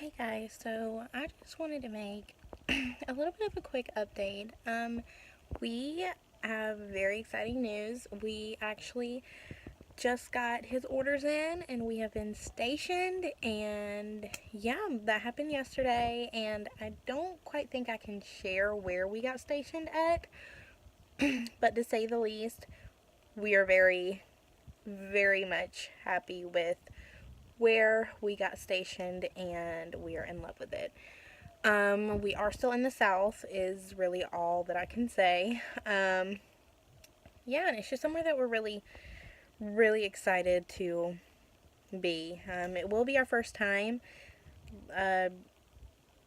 Hey guys, so I just wanted to make a little bit of a quick update. We have very exciting news. We actually just got his orders in and we have been stationed, and yeah, that happened yesterday, and I don't quite think I can share where we got stationed at, but to say the least, we are very, very much happy with where we got stationed and we are in love with it. We are still in the South, is really all that I can say. Yeah, and it's just somewhere that we're really, really excited to be. It will be our first time uh,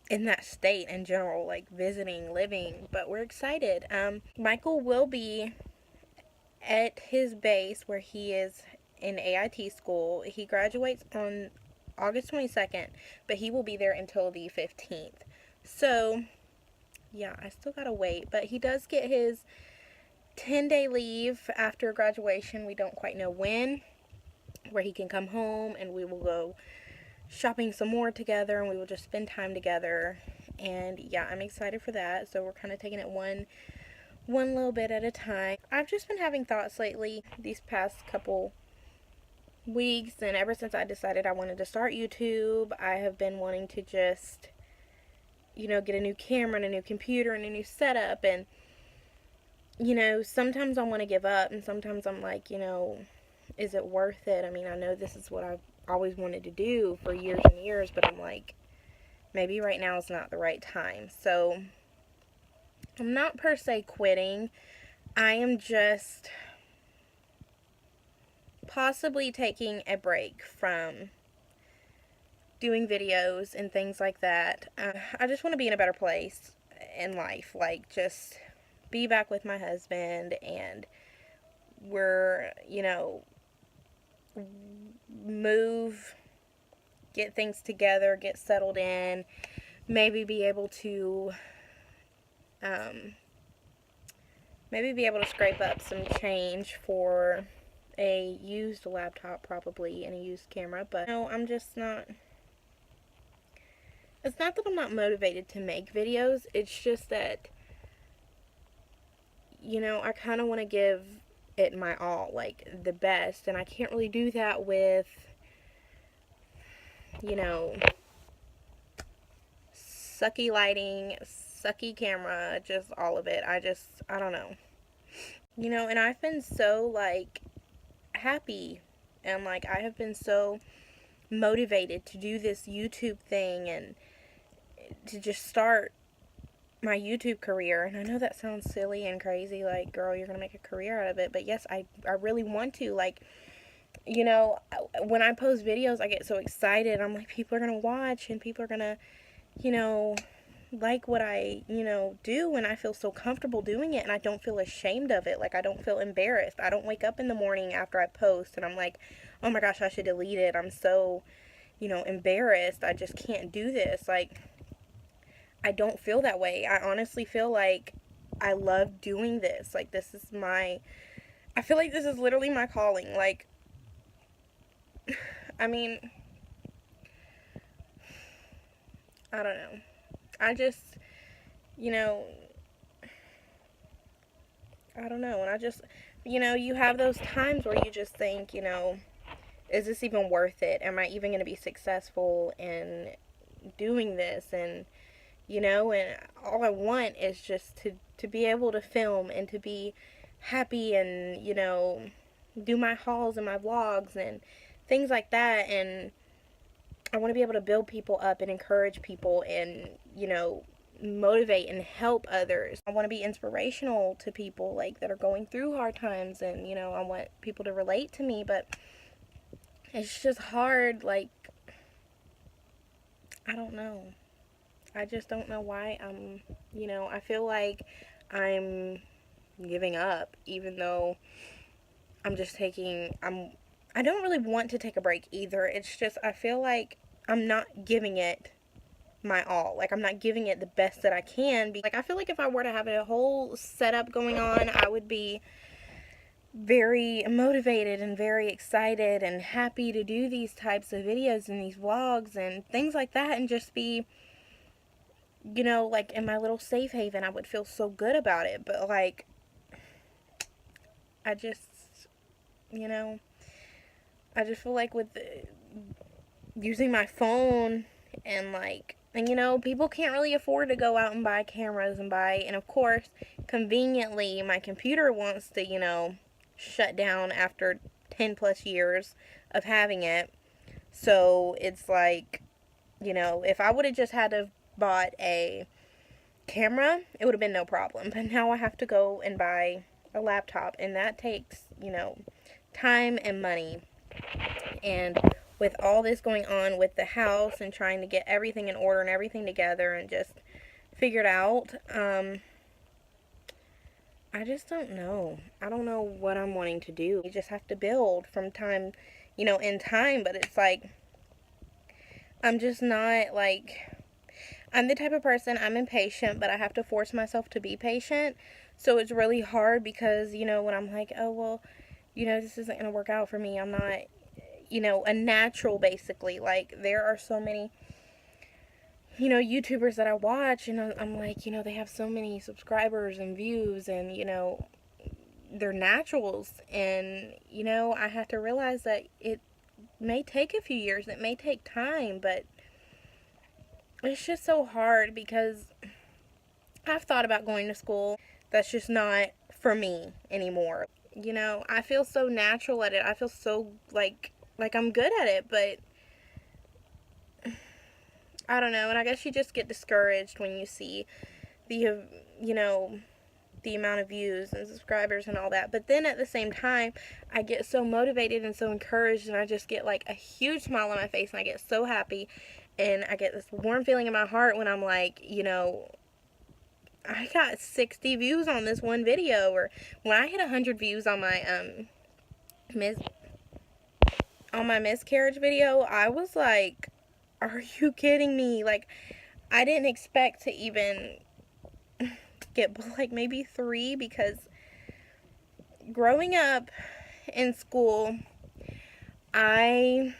in that state in general, like visiting, living, but we're excited. Michael will be at his base where he is in AIT school. He graduates on August 22nd, but he will be there until the 15th. So, yeah, I still gotta wait, but he does get his 10-day leave after graduation. We don't quite know when, where he can come home and we will go shopping some more together and we will just spend time together. And yeah, I'm excited for that. So we're kind of taking it one little bit at a time. I've just been having thoughts lately these past couple weeks, and ever since I decided I wanted to start YouTube, I have been wanting to just, get a new camera and a new computer and a new setup. And sometimes I want to give up, and sometimes I'm like, is it worth it? I mean, I know this is what I've always wanted to do for years and years, but I'm like, maybe right now is not the right time. So I'm not per se quitting. I am just possibly taking a break from doing videos and things like that. I just want to be in a better place in life. Like, just be back with my husband, and we're, move, get things together, get settled in, maybe be able to, um, scrape up some change for a used laptop, probably, and a used camera. But no, I'm just not. It's not that I'm not motivated to make videos. It's just that, I kind of want to give it my all, like the best, and I can't really do that with, you know, sucky lighting, sucky camera, just all of it. I don't know. And I've been so, like, happy, and, like, I have been so motivated to do this YouTube thing and to just start my YouTube career. And I know that sounds silly and crazy, like, girl, you're gonna make a career out of it, but yes, I really want to. Like, when I post videos, I get so excited. I'm like, people are gonna watch and people are gonna, you know, like what I, do, and I feel so comfortable doing it, and I don't feel ashamed of it. Like, I don't feel embarrassed. I don't wake up in the morning after I post and I'm like, oh my gosh, I should delete it. I'm so, embarrassed. I just can't do this. Like, I don't feel that way. I honestly feel like I love doing this. Like, I feel like this is literally my calling. Like, I mean, I don't know. I just, you know, I don't know. And I just, you have those times where you just think, is this even worth it? Am I even going to be successful in doing this? And, and all I want is just to be able to film and to be happy and, do my hauls and my vlogs and things like that. And I want to be able to build people up and encourage people and, motivate and help others. I want to be inspirational to people, like, that are going through hard times, and, I want people to relate to me, but it's just hard. Like, I don't know. I just don't know why I feel like I'm giving up, even though I don't really want to take a break either. It's just, I feel like I'm not giving it my all. Like, I'm not giving it the best that I can. Like, I feel like if I were to have a whole setup going on, I would be very motivated and very excited and happy to do these types of videos and these vlogs and things like that, and just be, like in my little safe haven. I would feel so good about it. But like, I just, you know, I just feel like with using my phone and people can't really afford to go out and buy cameras and of course, conveniently, my computer wants to, shut down after 10 plus years of having it. So it's like, if I would have just had to bought a camera, it would have been no problem. But now I have to go and buy a laptop, and that takes, time and money. And with all this going on with the house and trying to get everything in order and everything together and just figured out, I just don't know. I don't know what I'm wanting to do. You just have to build from time, in time. But it's like, I'm just not like, I'm the type of person, I'm impatient, but I have to force myself to be patient. So it's really hard because, when I'm like, oh, well, this isn't going to work out for me. I'm not, a natural, basically. Like, there are so many, YouTubers that I watch, and I'm like, they have so many subscribers and views, and, they're naturals. And, I have to realize that it may take a few years, it may take time, but it's just so hard because I've thought about going to school. That's just not for me anymore. I feel so natural at it. I feel so like I'm good at it, but I don't know. And I guess you just get discouraged when you see the the amount of views and subscribers and all that. But then at the same time, I get so motivated and so encouraged, and I just get like a huge smile on my face, and I get so happy, and I get this warm feeling in my heart when I'm like, I got 60 views on this one video, or when I hit 100 views on my miscarriage video, I was like, are you kidding me? Like, I didn't expect to even get like maybe 3, because growing up in school, I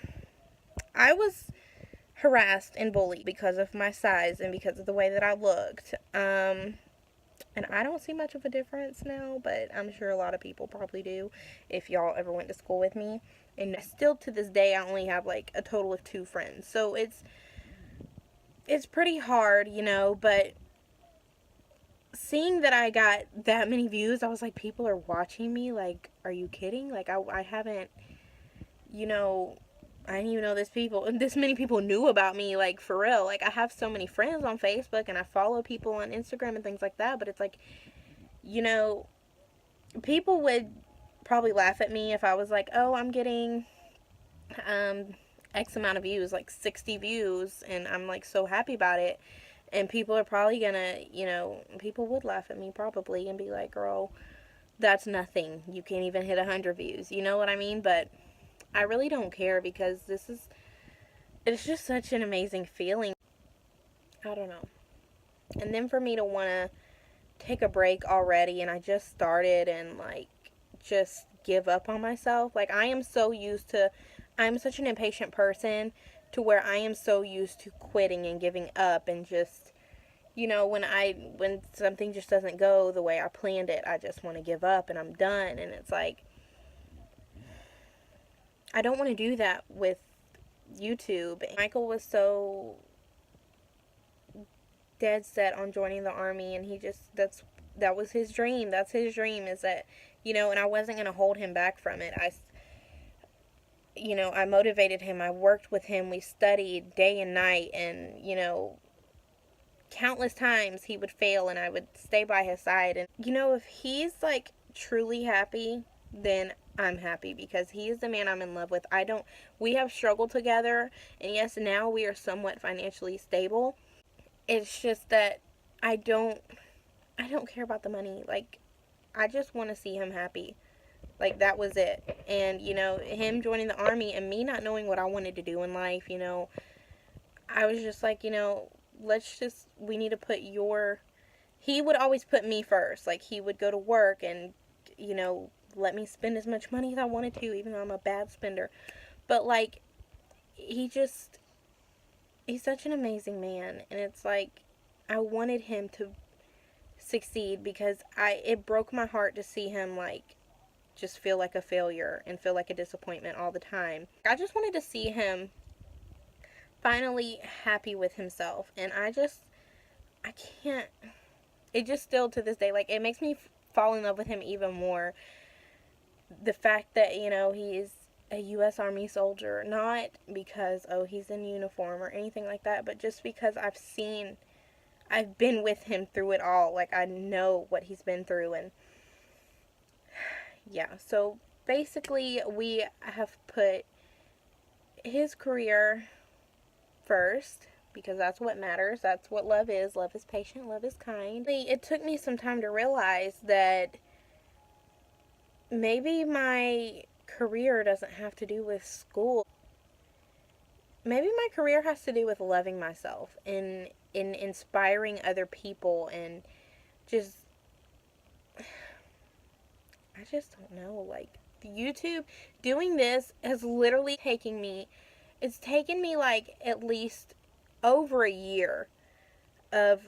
was harassed and bullied because of my size and because of the way that I looked. And I don't see much of a difference now, but I'm sure a lot of people probably do if y'all ever went to school with me. And still to this day, I only have like a total of 2 friends. So it's pretty hard, but seeing that I got that many views, I was like, people are watching me. Like, are you kidding? Like, I haven't, I didn't even know this many people knew about me, like, for real. Like, I have so many friends on Facebook, and I follow people on Instagram and things like that, but it's like, people would probably laugh at me if I was like, oh, I'm getting, X amount of views, like 60 views, and I'm, like, so happy about it. And people are probably gonna, people would laugh at me probably and be like, girl, that's nothing. You can't even hit 100 views. You know what I mean? But I really don't care, because it's just such an amazing feeling. I don't know. And then for me to want to take a break already, and I just started, and like just give up on myself. Like, I'm such an impatient person to where I am so used to quitting and giving up, and just, when something just doesn't go the way I planned it, I just want to give up and I'm done. And it's like, I don't want to do that with YouTube. Michael was so dead set on joining the army, and that was his dream. That's his dream, is that, and I wasn't going to hold him back from it. I motivated him. I worked with him. We studied day and night, and, countless times he would fail and I would stay by his side. And, if he's like truly happy, then I'm happy, because he is the man I'm in love with. We have struggled together, and yes, now we are somewhat financially stable. It's just that I don't care about the money. Like, I just want to see him happy. Like, that was it. And, him joining the army and me not knowing what I wanted to do in life, I was just like, we need to he would always put me first. Like, he would go to work and, let me spend as much money as I wanted to, even though I'm a bad spender. But, like, he's such an amazing man. And it's like, I wanted him to succeed because it broke my heart to see him, like, just feel like a failure and feel like a disappointment all the time. I just wanted to see him finally happy with himself. And I can't, it just still to this day, like, it makes me fall in love with him even more. The fact that, you know, he's a U.S. Army soldier, not because, oh, he's in uniform or anything like that, but just because I've been with him through it all. Like, I know what he's been through. And yeah, so basically we have put his career first because that's what matters. That's what love is. Love is patient. Love is kind. It took me some time to realize that maybe my career doesn't have to do with school. Maybe my career has to do with loving myself and in inspiring other people, and just, I just don't know, like, YouTube, doing this has literally it's taken me like at least over a year of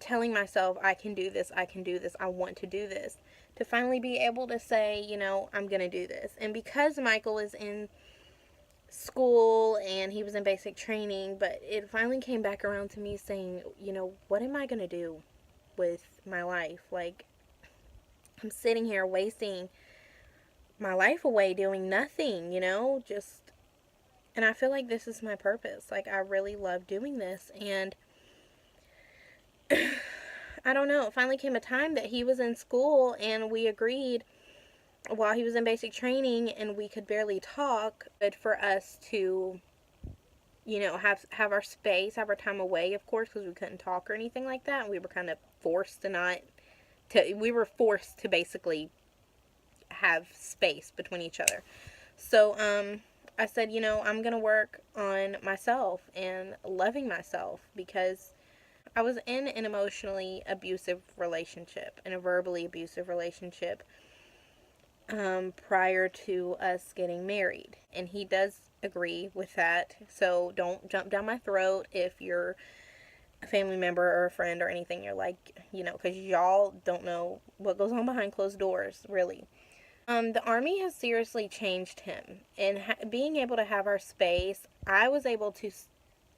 telling myself I can do this, I want to do this, to finally be able to say, you know, I'm gonna do this. And because Michael is in school and he was in basic training, but it finally came back around to me saying, you know, what am I gonna do with my life? Like, I'm sitting here wasting my life away doing nothing, you know, just, and I feel like this is my purpose. Like, I really love doing this. And I don't know, it finally came a time that he was in school and we agreed while he was in basic training and we could barely talk, but for us to, you know, have our space, have our time away, of course, because we couldn't talk or anything like that. And we were kind of forced we were forced to basically have space between each other. So, I said, you know, I'm going to work on myself and loving myself, because I was in an emotionally abusive relationship and a verbally abusive relationship prior to us getting married. And he does agree with that. So don't jump down my throat if you're a family member or a friend or anything. You're like, you know, because y'all don't know what goes on behind closed doors, really. The Army has seriously changed him. And being able to have our space, I was able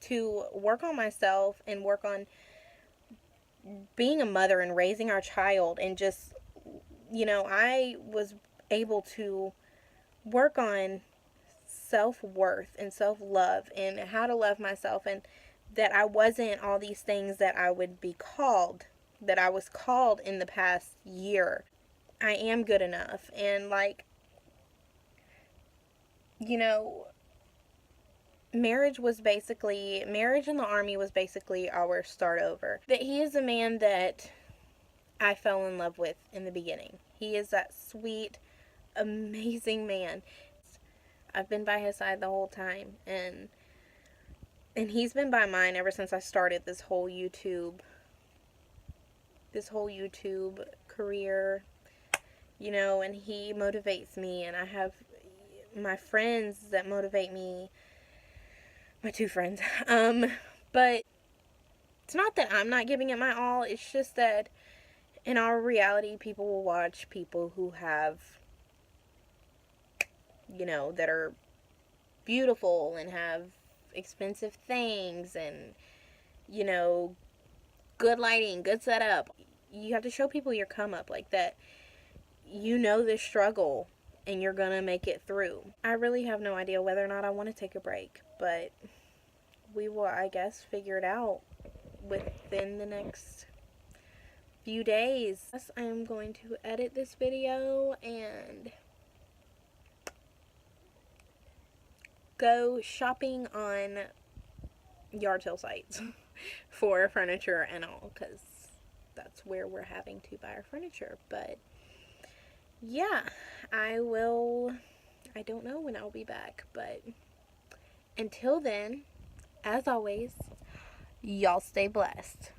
to work on myself and work on being a mother and raising our child, and just, you know, I was able to work on self-worth and self-love and how to love myself, and that I wasn't all these things that I would be called, that I was called in the past year. I am good enough. And, like, you know, marriage in the Army was basically our start over. That he is a man that I fell in love with in the beginning. He is that sweet, amazing man. I've been by his side the whole time, and he's been by mine ever since I started this whole YouTube career, you know. And he motivates me, and I have my friends that motivate me, my two friends. But it's not that I'm not giving it my all. It's just that in our reality, people will watch people who have, you know, that are beautiful and have expensive things and, you know, good lighting, good setup. You have to show people your come up, like that. You know the struggle and you're gonna make it through. I really have no idea whether or not I want to take a break, but we will, I guess, figure it out within the next few days. Yes, I am going to edit this video and go shopping on yard sale sites for furniture and all, because that's where we're having to buy our furniture. But yeah, I don't know when I'll be back, but until then, as always, y'all stay blessed.